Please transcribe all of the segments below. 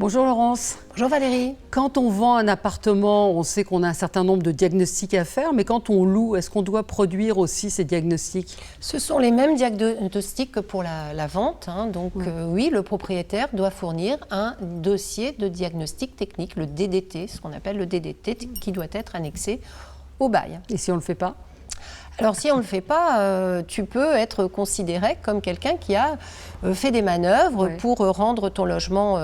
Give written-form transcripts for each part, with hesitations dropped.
Bonjour Laurence. Bonjour Valérie. Quand on vend un appartement, on sait qu'on a un certain nombre de diagnostics à faire, mais quand on loue, est-ce qu'on doit produire aussi ces diagnostics? Ce sont les mêmes diagnostics que pour la vente. Donc oui, le propriétaire doit fournir un dossier de diagnostic technique, le DDT, ce qu'on appelle le DDT, qui doit être annexé au bail. Et si on ne le fait pas? Alors si on ne le fait pas, tu peux être considéré comme quelqu'un qui a fait des manœuvres pour rendre ton logement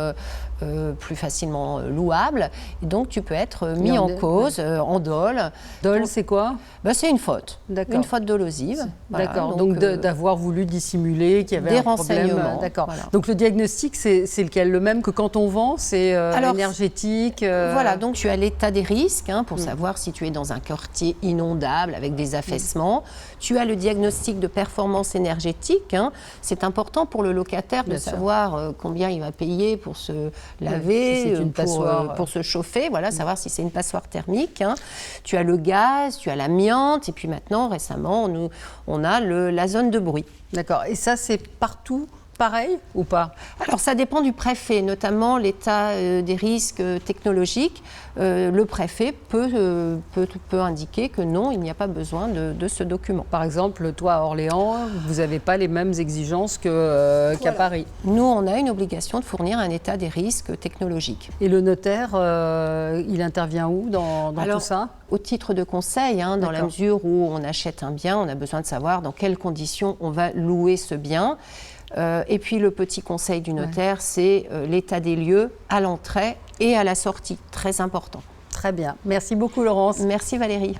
plus facilement louable. Et donc tu peux être mis en cause, en dol. Dol, c'est quoi? C'est une faute. Une faute dolosive. D'accord, donc d'avoir voulu dissimuler qu'il y avait des un problème. Renseignements. D'accord. Voilà. Donc le diagnostic, c'est lequel? Le même que quand on vend? C'est énergétique Voilà, donc tu as l'état des risques pour savoir si tu es dans un quartier inondable avec des affaissements. Tu as le diagnostic de performance énergétique. C'est important pour le locataire de savoir combien il va payer pour se laver, pour se chauffer, savoir si c'est une passoire thermique. Tu as le gaz, tu as l'amiante, et puis maintenant, récemment, on a la zone de bruit. D'accord, et ça c'est partout pareil ou pas? Alors ça dépend du préfet, notamment l'état des risques technologiques. Le préfet peut indiquer que non, il n'y a pas besoin de ce document. Par exemple, toi à Orléans, vous n'avez pas les mêmes exigences qu'à Paris. Nous, on a une obligation de fournir un état des risques technologiques. Et le notaire, il intervient où dans tout ça? Au titre de conseil, dans la mesure où on achète un bien, on a besoin de savoir dans quelles conditions on va louer ce bien. Et puis le petit conseil du notaire, c'est l'état des lieux à l'entrée et à la sortie, très important. Très bien. Merci beaucoup Laurence. Merci Valérie.